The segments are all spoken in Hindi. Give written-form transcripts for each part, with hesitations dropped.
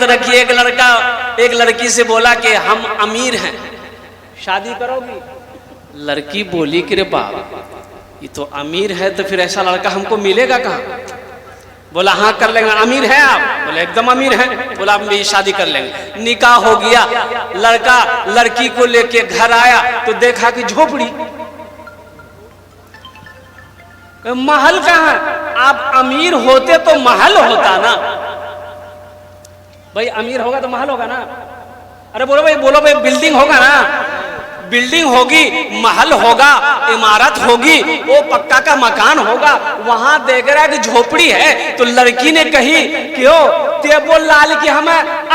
रखी। एक लड़का एक लड़की से बोला कि हम अमीर हैं, शादी करोगी? लड़की बोली कि रे बाप, ये तो अमीर है तो फिर ऐसा लड़का हमको मिलेगा कहाँ? बोला हाँ कर लेंगे। अमीर है आप? बोले एकदम अमीर है। बोला आप मेरी शादी कर लेंगे। निकाह हो गया। लड़का लड़की को लेके घर आया तो देखा कि झोपड़ी, महल कहाँ? आप अमीर होते तो महल होता ना भाई, अमीर होगा तो महल होगा ना। अरे बोलो भाई बिल्डिंग होगा ना, बिल्डिंग होगी, महल होगा, इमारत होगी, वो पक्का का मकान होगा। वहां देख रहा है कि झोपड़ी है। तो लड़की ने कही क्यों ते बोल लाल कि हम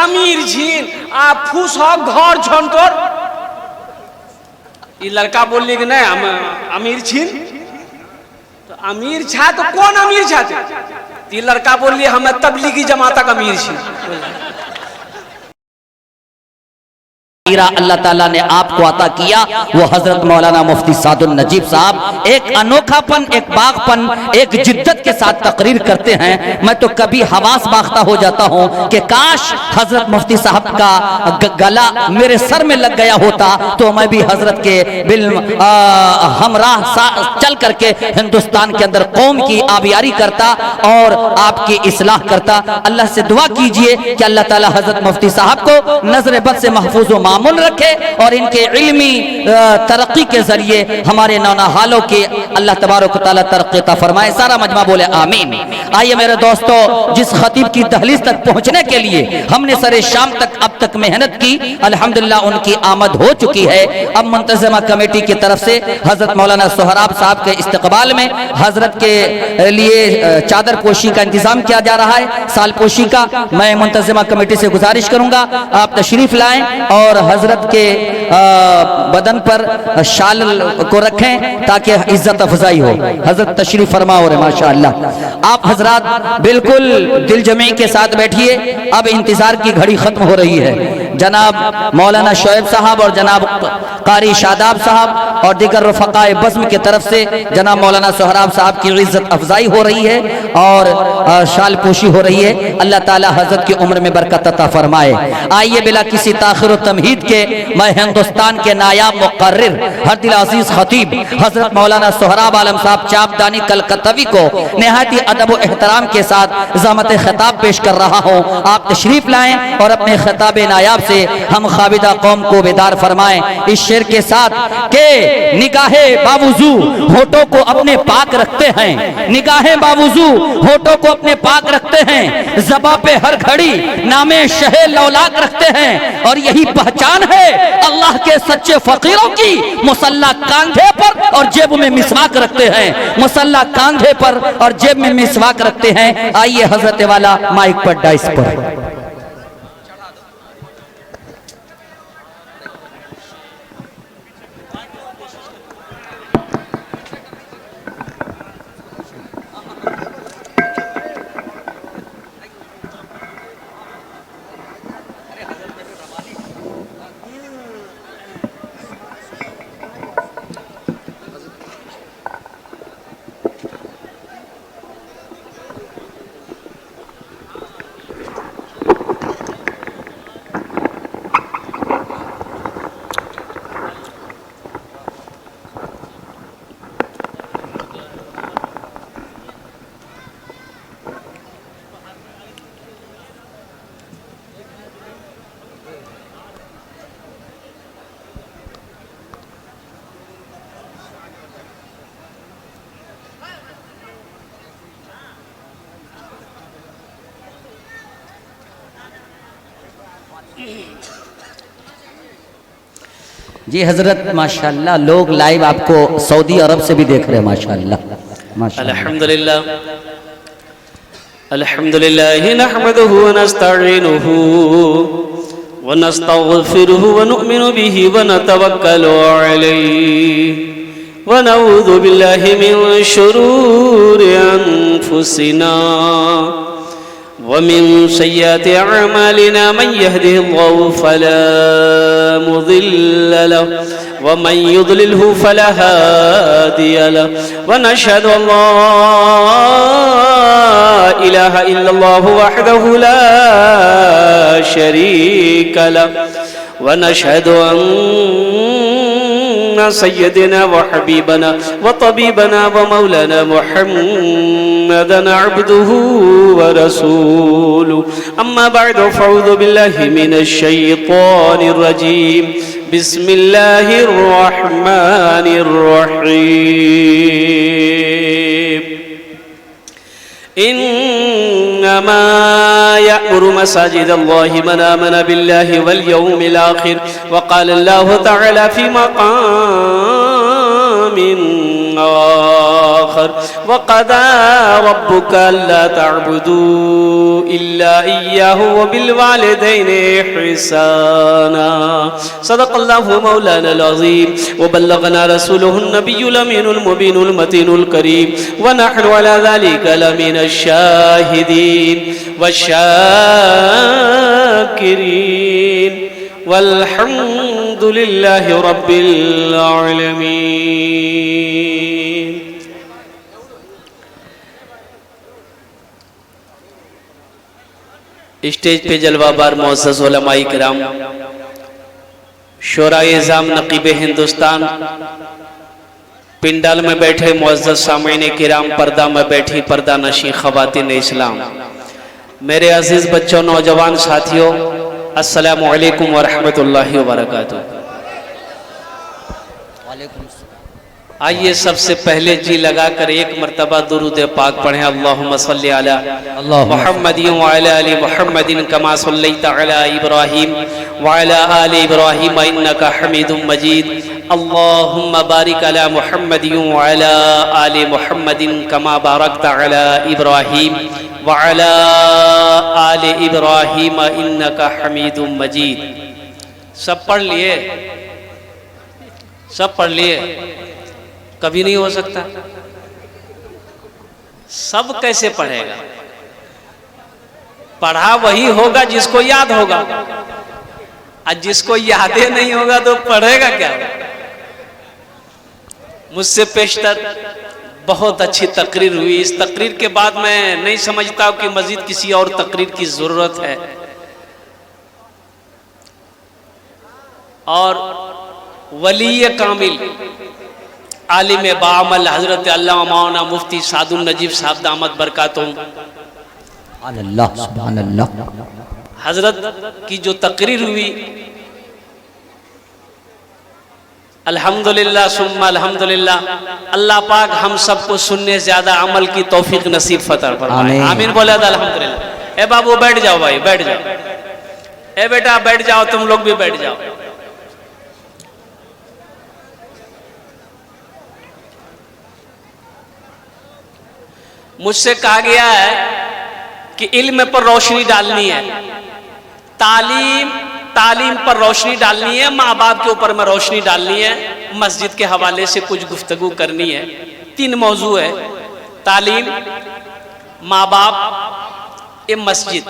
अमीर झीन आप फूस हो घर झोंटोर। ये लड़का बोल कि नहीं हम अमीर छीन। तो अमीर छा तो कौन अमीर छाते? ये लड़का बोल हमें तबलीगी जमात का अमीर छी। अल्लाह ताला ने आपको अता किया वो हजरत मौलाना मुफ्ती सादुल नजीब साहब एक अनोखापन, एक बागपन, एक जिद्दत के साथ तकरीर करते हैं। मैं तो कभी हवास बाख्ता हो जाता हूं कि काश हजरत मुफ्ती साहब का गला मेरे सर में लग गया होता तो मैं भी हजरत के बिल हमराह चल करके हिंदुस्तान के अंदर कौम की आबियारी करता और आपकी इस्लाह करता। अल्लाह से दुआ कीजिए कि अल्लाह ताला हजरत मुफ्ती साहब को नजर बद से महफूज व मामून रखे और इनके इल्मी तरक्की के जरिए हमारे नौनहालों के अल्लाह तबारक तआला तरक्की अता फरमाए। सारा मजमा बोले आमीन। आइए मेरे दोस्तों, जिस खतीब की दहलीज तक पहुंचने के लिए हमने सरे शाम तक अब तक मेहनत की, अल्हम्दुलिल्लाह उनकी आमद हो चुकी है। अब मुंतज़िमा कमेटी की तरफ से हजरत मौलाना सोहराब साहब के इस्तकबाल में हजरत के लिए चादर पोशी का इंतजाम किया जा रहा है, साल पोशी का। मैं मुंतज़िमा कमेटी से गुजारिश करूंगा आप तशरीफ लाएं और हजरत के बदन पर शाल को रखें ताकि इज्जत अफजाई हो। हजरत तशरीफ फरमा हो रहे माशाअल्लाह। आप हजरात बिल्कुल दिल जमी के साथ बैठिए, अब इंतजार की घड़ी खत्म हो रही है। जनाब मौलाना शोएब साहब और जनाब कारी शादाब साहब और दीगर रफ़क़ाए बज़्म की तरफ से जनाब मौलाना सोहराब साहब की इज्जत अफजाई हो रही है और शाल पोशी हो रही है। अल्लाह ताला हजरत की उम्र में बरकत अता फरमाए। आइए बिला किसी ताखिर तमहीद के मैं हिंदुस्तान के नायाब मुक़र्रिर हरदिल अजीज खतीब हजरत मौलाना सोहराब आलम साहब चापदानी कलकत्तवी को निहायती अदब व एहतराम के साथ ज़ामत खिताब पेश कर रहा हूँ। आप तशरीफ लाएं और अपने खिताब नायाब से हम खाबिदा कौम को बेदार फरमाएं इस शेर के साथ के निगाहे बावुजू होठों को अपने पाक रखते हैं, निगाहे बावुजू होठों को अपने पाक रखते हैं, ज़बा पे हर घड़ी नामे शहे लौलाक रखते हैं और यही पहचान है अल्लाह के सच्चे फकीरों की। मुसल्ला कांधे पर और जेब में मिसवाक रखते हैं, मुसल्ला कांधे पर और जेब में मिसवाक रखते हैं। आइए हजरत वाला माइक पर डाइस पर। जी हजरत माशाअल्लाह, लोग लाइव आपको सऊदी अरब से भी देख रहे हैं माशाअल्लाह माशाअल्लाह। अल्हम्दुलिल्लाह अल्हम्दुलिल्लाह नहमदुहु व नस्तईनुहु व नस्तगफिरुहु व नुमिनु बिही व नतवक्कलु अलैहि व नऊज़ु बिल्लाहि मिन शुरूरि अनफुसिना वमिन सय्यिआति अअमालिना मन यहदिहिल्लाहु फला मुदिल्ल लहु वमन युद्लिलहु फला हादिय लहु व नशहदु अल्ला इलाहा इल्लल्लाहु वहदहु ला शरीक लह व नशहदु अन्ना सय्यदना व हबीबना व तबीबना व मौलाना मुहम्मदन अब्दुहु व रसूलुहु अम्मा बअदु फअऊज़ु बिल्लाहि मिनश शैतानिर रजीम बिस्मिल्लाहिर रहमानिर रहीम इन्नमा यअमुरु मसाजिदल्लाहि मन आमन बिल्लाहि वल यौमिल आखिर व क़ाल अल्लाहु तआला फी मक़ामिन आखर व क़दा रब्बुका अल्ला तअबुदू इल्ला इय्याहु व बिल वालिदैनि इहसाना सदक़ल्लाहु मौलानल अज़ीम व बल्लगना रसूलुहुन नबियुल अमीनुल मुबीनुल मतीनुल करीम व नहनु अला ज़ालिका लमिनश शाहिदीन वश्शाकिरीन वल्हम्दुलिल्लाहि रब्बिल आलमीन। स्टेज पे जलवाबार मुअज़्ज़ज़ उलमाए किराम, शोराए इज़ाम, नक़ीबे हिंदुस्तान, पिंडाल में बैठे मुअज़्ज़ज़ सामीन किराम, पर्दा में बैठी पर्दा नशी ख़वातीन इस्लाम, मेरे अजीज़ बच्चों, नौजवान साथियों, अस्सलामु अलैकुम व रहमतुल्लाहि व बरकातुहू। आइए सबसे पहले जी लगाकर एक मरतबा दुरूद पाक पढ़ें। अल्लाहुम्मा सल्लि अला मुहम्मदिन व अला आलि मुहम्मदिन कमा सल्लैता अला इब्राहीम व अला आलि इब्राहीम इन्नका हमीदुम मजीद। अल्लाहुम्मा बारिक अला मुहम्मदिन व अला आलि मुहम्मदिन कमा बारकता अला इब्राहीम व अला आलि इब्राहीम इन्नका हमीदुम मजीद। सब पढ़ लिए? सब पढ़ लिए? कभी नहीं हो सकता। सब कैसे पढ़ेगा? पढ़ा वही होगा जिसको याद होगा, और जिसको यादे नहीं होगा तो पढ़ेगा क्या? मुझसे पेशतर बहुत अच्छी तकरीर हुई। इस तकरीर के बाद मैं नहीं समझता कि मजीद किसी और तकरीर की जरूरत है। और वली कामिल आलिम बामल हजरत अल्लामा मौलाना मुफ्ती सादुल नजीब साहब दामत बरकातुहुम हजरत की जो तकरीर हुई, अल्हम्दुलिल्लाह सुम्मा अल्हम्दुलिल्लाह, अल्लाह पाक हम सबको सुनने से ज्यादा अमल की तौफीक नसीब फतर फरमाए। आमीन बोले तो अल्हम्दुलिल्लाह। ए बाबू बैठ जाओ भाई, बैठ जाओ। ए बेटा बैठ जाओ, तुम लोग भी बैठ जाओ। मुझसे कहा गया है कि इल्म पर रोशनी डालनी है, तालीम पर रोशनी डालनी है, माँ बाप के ऊपर में रोशनी डालनी है, मस्जिद के हवाले से कुछ गुफ्तगू करनी है। 3 मौजू है, तालीम, माँ बाप, ये मस्जिद।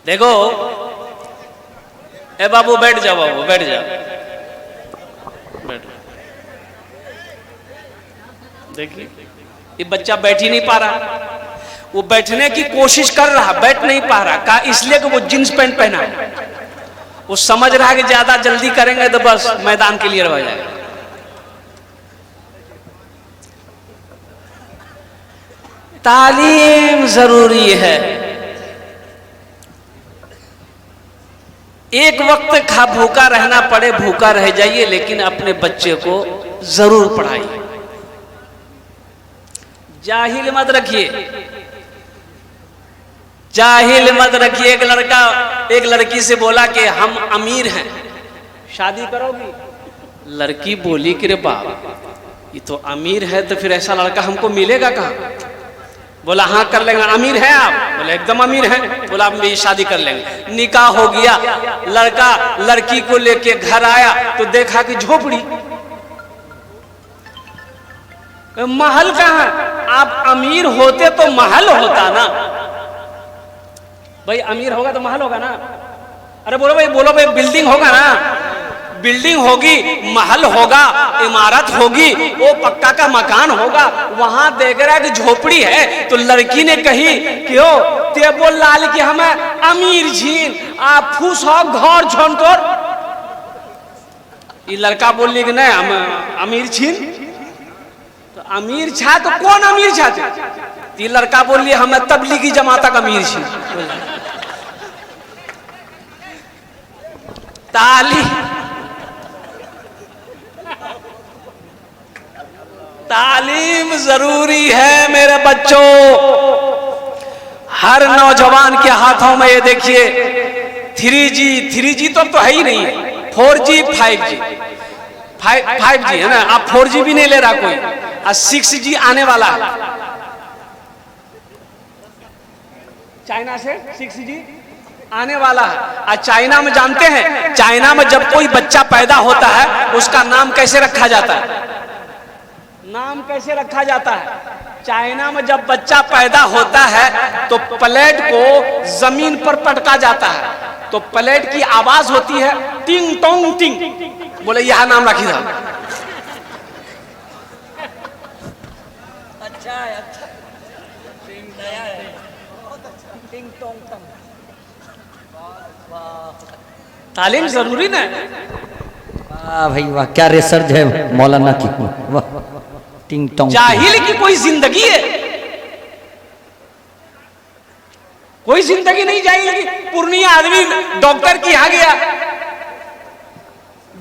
देखो ए बाबू बैठ जाओ, बाबू बैठ जाओ, बैठ। देखिए ये बच्चा बैठ ही नहीं पा रहा, वो बैठने की कोशिश कर रहा, बैठ नहीं पा रहा। कहा इसलिए कि वो जींस पैंट पहना है, वो समझ रहा है कि ज्यादा जल्दी करेंगे तो बस मैदान के लिए रह जाएगा। तालीम जरूरी है। एक वक्त भूखा रहना पड़े, भूखा रह जाइए, लेकिन अपने बच्चे को जरूर पढ़ाइए। जाहिल मत रखिए, जाहिल मत रखिए। एक लड़की से बोला कि हम अमीर हैं, शादी करोगी? लड़की बोली कि रे बाप, ये तो अमीर है, तो फिर ऐसा लड़का हमको मिलेगा कहाँ? बोला हाँ कर लेंगे। अमीर है आप? बोले एकदम अमीर है। बोला हम भी शादी कर लेंगे। निकाह हो गया, लड़का लड़की को लेके घर आया तो देखा कि झोपड़ी, महल कहाँ? आप अमीर होते तो महल होता ना भाई, अमीर होगा तो महल होगा ना। अरे बोलो भाई, बोलो भाई, बिल्डिंग होगा ना, बिल्डिंग होगी, महल होगा, इमारत होगी, वो पक्का का मकान होगा। वहां देख रहा है कि झोपड़ी है, तो लड़की ने कही क्यों ते बोल लाल कि हमें अमीर झीन आप फूस हो घर झोंटोर। ये लड़का बोल कि नहीं हम अमीर छीन। तो अमीर छा तो कौन अमीर छा? ये लड़का बोल हमें तबलीगी जमात का अमीर छी। तालीम जरूरी है मेरे बच्चों। हर नौजवान के हाथों में ये देखिए 3G तो है ही नहीं, 4G 5G 5G है ना। आप 4G भी नहीं ले रहा कोई, और 6G आने वाला है। चाइना से 6G आने वाला है। और चाइना में जानते हैं, चाइना में जब कोई बच्चा पैदा होता है उसका नाम कैसे रखा जाता है? नाम कैसे रखा जाता है? चाइना में जब बच्चा पैदा होता है तो प्लेट को जमीन पर पटका जाता है, तो प्लेट की आवाज होती है टिंग टोंग टिंग। बोले यह नाम रखी था। अच्छा है, अच्छा टिंग टोंग टंग। तालीम जरूरी ना। वाह भाई वाह, क्या रिसर्च है मौलाना की। वाह, टिंग टोंग। जाहिल की कोई जिंदगी है? कोई जिंदगी नहीं जाएगी। पूर्णिया आदमी डॉक्टर के यहाँ गया,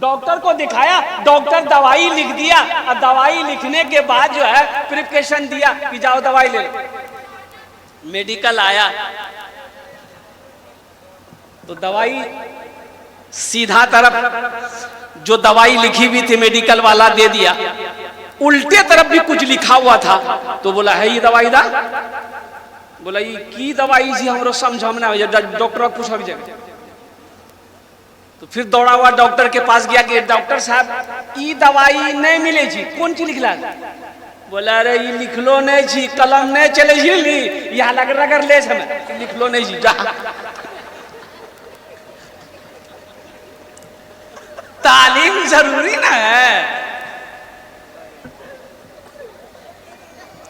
डॉक्टर को दिखाया, डॉक्टर दवाई लिख दिया, और दवाई लिखने के बाद जो है प्रिस्क्रिप्शन दिया कि जाओ दवाई ले लो। मेडिकल आया तो दवाई सीधा तरफ जो दवाई लिखी हुई थी मेडिकल वाला दे दिया, उल्टे तरफ भी कुछ लिखा हुआ था। तो बोला है ये दवाई दा? बोला ये की दवाई जी हमरो समझाना है, डॉक्टर पूछ जाए। तो फिर दौड़ा हुआ डॉक्टर के पास गया कि डॉक्टर साहब ये दवाई नहीं मिले जी, कौन सी लिखला? बोला अरे ये लिख लो नहीं जी, कलम नहीं चले जी, यहाँ लग रगर ले हमें लिख लो नहीं जी जा। तालीम जरूरी ना है।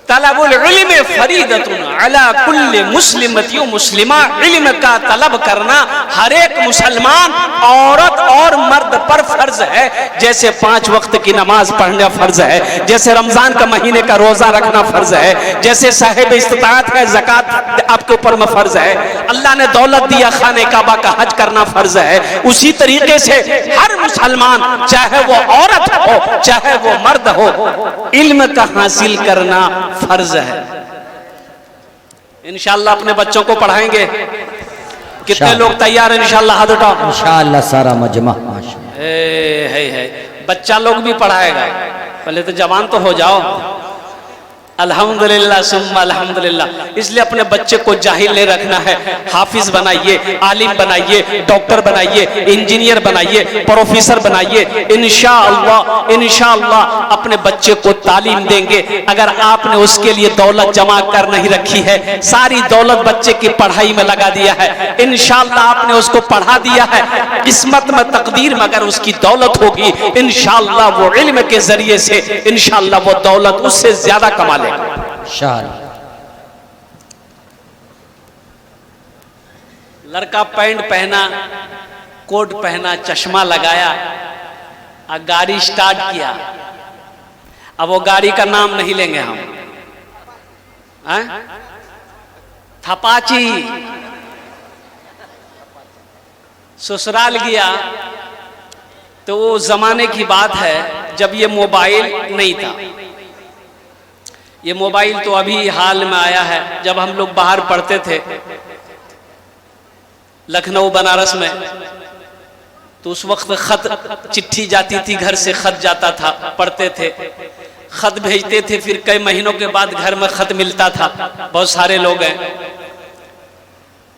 तलबुल इल्म फरीदतुन अला कुल्li मुस्लिमती मुस्लिमा। इल्म का तलब करना हर एक मुसलमान औरत और मर्द पर फर्ज है। जैसे 5 वक्त की नमाज पढ़ना फर्ज है, जैसे रमजान का महीने का रोजा रखना फर्ज है, जैसे साहिब इस्तिताअत है ज़कात आपके ऊपर में फर्ज है, अल्लाह ने दौलत दिया खाने काबा का हज करना फर्ज है। उसी तरीके से हर मुसलमान चाहे वो औरत हो चाहे वो मर्द हो, इल्म का हासिल करना फर्ज है। इंशाअल्लाह अपने बच्चों को पढ़ाएंगे। कितने लोग तैयार हैं? इंशाअल्लाह हाथ उठाओ। इंशाअल्लाह सारा मजमा है बच्चा लोग भी पढ़ाएगा। पहले तो जवान तो हो जाओ। अल्हम्दुलिल्लाह सुम्मा अल्हम्दुलिल्लाह। इसलिए अपने बच्चे को जाहिल नहीं रखना है। हाफिज बनाइए, आलिम बनाइए, डॉक्टर बनाइए, इंजीनियर बनाइए, प्रोफेसर बनाइए। इंशाअल्लाह इंशाअल्लाह अपने बच्चे को तालीम देंगे। अगर आपने उसके लिए दौलत जमा कर नहीं रखी है, सारी दौलत बच्चे की पढ़ाई में लगा दिया है, इंशाअल्लाह आपने उसको पढ़ा दिया है, किस्मत में तकदीर में अगर उसकी दौलत होगी, इंशाअल्लाह वो इल्म के जरिए से इंशाअल्लाह वो दौलत उससे ज्यादा कमा लेगा। लड़का पैंट पहना, कोट पहना, चश्मा लगाया और गाड़ी स्टार्ट किया। अब वो गाड़ी का नाम नहीं लेंगे हम, थपाची। ससुराल गया तो वो जमाने की बात है जब ये मोबाइल नहीं था। ये मोबाइल तो अभी हाल में आया है। जब हम लोग बाहर पढ़ते थे लखनऊ बनारस में, तो उस वक्त खत चिट्ठी जाती थी, घर से खत जाता था, पढ़ते थे, खत भेजते थे, फिर कई महीनों के बाद घर में खत मिलता था। बहुत सारे लोग हैं।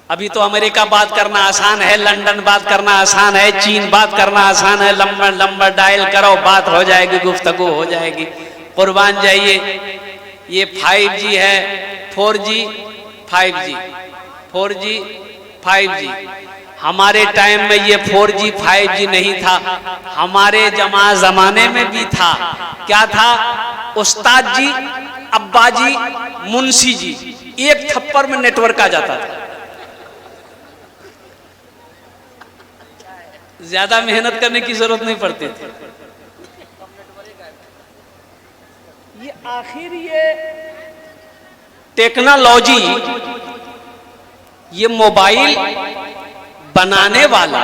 अभी तो अमेरिका बात करना आसान है, लंदन बात करना आसान है, चीन बात करना आसान है। नंबर नंबर डायल करो, बात हो जाएगी, गुफ्तगू हो जाएगी। कुर्बान जाइए। ये 5G है, 4G 5G 4G 5G। हमारे टाइम में ये 4G 5G नहीं था। हमारे जमाने में भी था। क्या था? उस्ताद जी, अब्बा जी, मुंशी जी, एक थप्पड़ में नेटवर्क आ जाता था। ज्यादा मेहनत करने की जरूरत नहीं पड़ती थी। ये आखिर ये टेक्नोलॉजी, ये मोबाइल बनाने वाला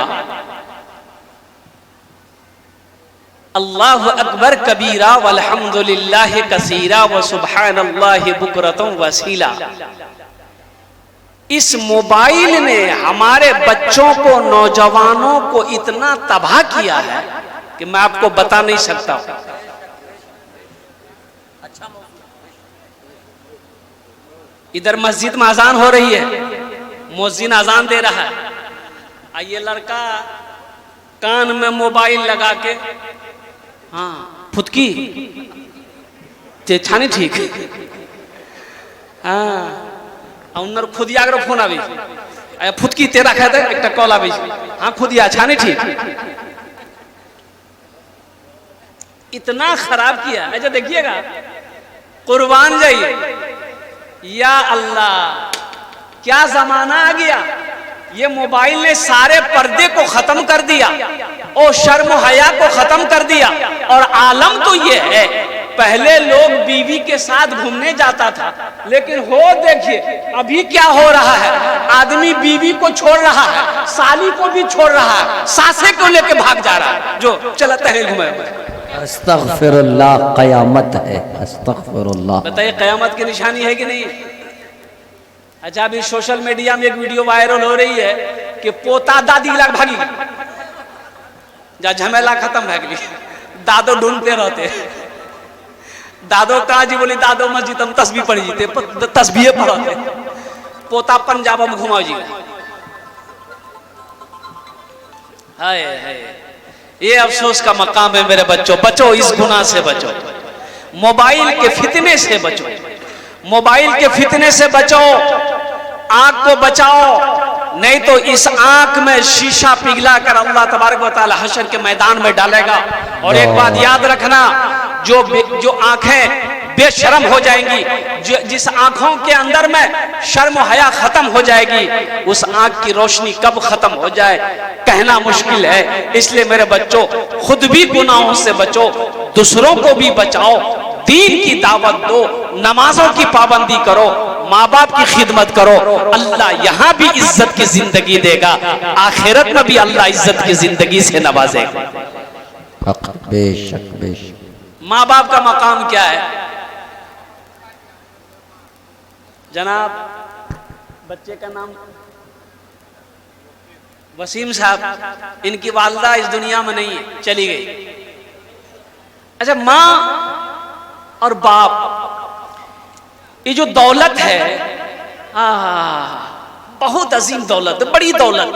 अल्लाह अकबर कबीरा वल्हम्दुलिल्लाह कसीरा व सुब्हानल्लाहि बुकरतम वसीला, इस मोबाइल ने हमारे बच्चों को, नौजवानों को इतना तबाह किया है कि मैं आपको बता नहीं सकता। इधर मस्जिद में अजान हो रही है, मुअज्जिन अजान दे रहा है, ये लड़का कान में मोबाइल लगा के, हाँ फुदकी छानी ठीक, हाँ उन्नर खुदिया करो फोन आवी फुदकी तेरा कहते एक कॉल आवी, हाँ खुदिया छानी ठीक। इतना खराब किया। अच्छा देखिएगा, कुर्बान जाइए, या अल्लाह क्या जमाना आ गया। ये मोबाइल ने सारे पर्दे को खत्म कर दिया और शर्म हया को खत्म कर दिया। और आलम तो ये है, पहले लोग बीवी के साथ घूमने जाता था, लेकिन हो देखिए अभी क्या हो रहा है, आदमी बीवी को छोड़ रहा है, साली को भी छोड़ रहा है, सासे को लेके भाग जा रहा है, जो चलता है घूमे। अस्तगफिरुल्लाह, कयामत है, अस्तगफिरुल्लाह। बताइए कयामत की निशानी है कि नहीं। अच्छा अभी सोशल मीडिया में एक वीडियो वायरल हो रही है कि पोता दादी लग भागी, जा झमेला खत्म है, दादो ढूंढते रहते, दादो कहा जी, बोली दादो मस्जिद हम तस्बीह पढ़ी जीते, तस्बीह पढ़ते, पोता पंजाब में घुमाओ जी। हाय हाय, ये अफसोस का मकाम है मेरे बच्चों। बचो, इस गुनाह से बचो, मोबाइल के फितने से बचो, मोबाइल के फितने से बचो, आंख को बचाओ, नहीं तो इस आंख में शीशा पिघला कर अल्लाह तबारक व तआला हशर के मैदान में डालेगा। और एक बात याद रखना, जो आंखें बेशर्म हो जाएंगी, जिस आंखों के अंदर में शर्म हया खत्म हो जाएगी, उस आंख की रोशनी कब खत्म हो जाए कहना मुश्किल है। इसलिए मेरे बच्चों, खुद भी गुनाहों से बचो, दूसरों को भी बचाओ, दीन की दावत दो, नमाजों की पाबंदी करो, माँ बाप की खिदमत करो। अल्लाह यहाँ भी इज्जत की जिंदगी देगा, आखिरत में भी अल्लाह इज्जत की जिंदगी से नवाजेगा। बेशक बेशक। माँ बाप का मकाम क्या है जनाब? बच्चे का नाम वसीम साहब, इनकी वालदा इस दुनिया में नहीं है, चली गई। अच्छा, माँ और बाप, ये जो दौलत है, बहुत अजीम दौलत है, बड़ी दौलत।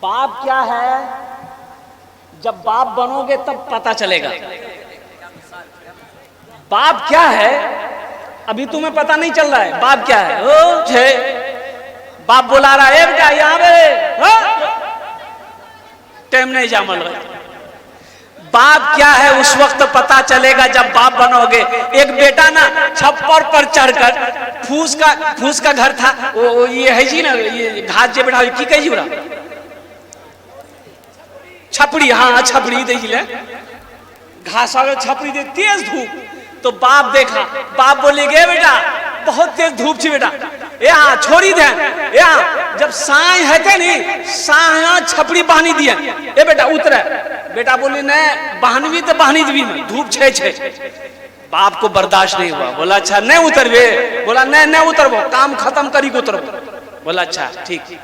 बाप क्या है, जब बाप बनोगे तब पता चलेगा। बाप क्या है अभी तुम्हें पता नहीं चल रहा है, बाप क्या है। ओ छे, बाप बुला रहा है, बेटा यहाँ पे टाइम नहीं जामल रहा। बाप क्या है उस वक्त पता चलेगा जब बाप बनोगे। एक बेटा ना छप्पर पर चढ़कर, फूस का घर था, वो ये है जी ना, ये घास जे बैठा की कही जुड़ा छपड़ी, हाँ छपड़ी देख ले, घास वाले छपड़ी दे, तेज धूप। तो बाप देखा, बाप बोले गे बेटा बहुत तेज धूप छी बेटा, यहाँ छोड़ी दे, यहाँ जब साय है थे नहीं, साया छपड़ी बहनी दिए, ए बेटा उतरे। बेटा बोली नहीं, बहनवी तो बहनी दबी में, धूप छे। बाप को बर्दाश्त नहीं हुआ, बोला अच्छा नहीं उतरवे, बोला नहीं उतरबो, काम खत्म करी को उतरबो। बोला अच्छा ठीक।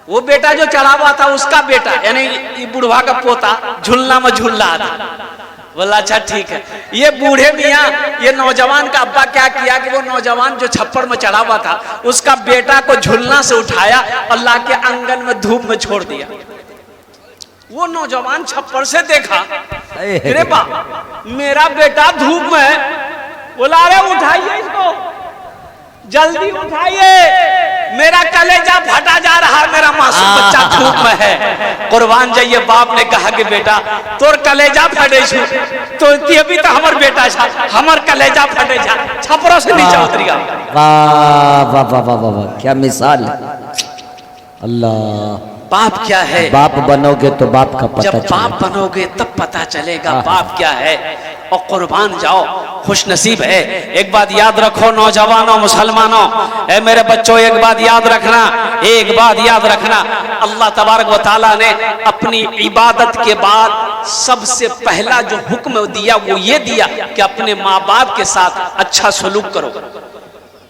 वो बेटा जो चढ़ा हुआ था उसका बेटा, यानी बुढ़वा का पोता झुलना में झूल रहा था। बोला अच्छा ठीक है। ये बूढ़े मियाँ, ये नौजवान का अब्बा क्या किया कि वो नौजवान जो छप्पर में चढ़ा हुआ था उसका बेटा को झुलना से उठाया और लाके आंगन में धूप में छोड़ दिया। वो नौजवान छप्पर से देखा, अरे बाप मेरा बेटा धूप में, बोला अरे उठाइए इसको, जल्दी उठाइए, मेरा कलेजा फटा जा रहा है, मेरा मासूम बच्चा धूप में है। कुर्बान जाइए। बाप ने कहा कि बेटा तोर कलेजा फटे छु, तो अभी तो हमार बेटा छा, हमार कलेजा फटे छा, छपरों से नीचे उतर गया। वाह वाह वाह वाह वाह, क्या मिसाल है। अल्लाह, बाप क्या है? बाप बनोगे तो बाप का पता जब चलेगा। बाप बनोगे तब पता चलेगा बाप क्या है। और कुर्बान जाओ, खुश नसीब है। एक बात याद रखो नौजवानों, मुसलमानों, ए मेरे बच्चों, एक बात याद रखना, एक बात याद रखना, अल्लाह तबारक व तआला ने अपनी इबादत के बाद सबसे पहला जो हुक्म दिया वो ये दिया कि अपने माँ बाप के साथ अच्छा सलूक करो।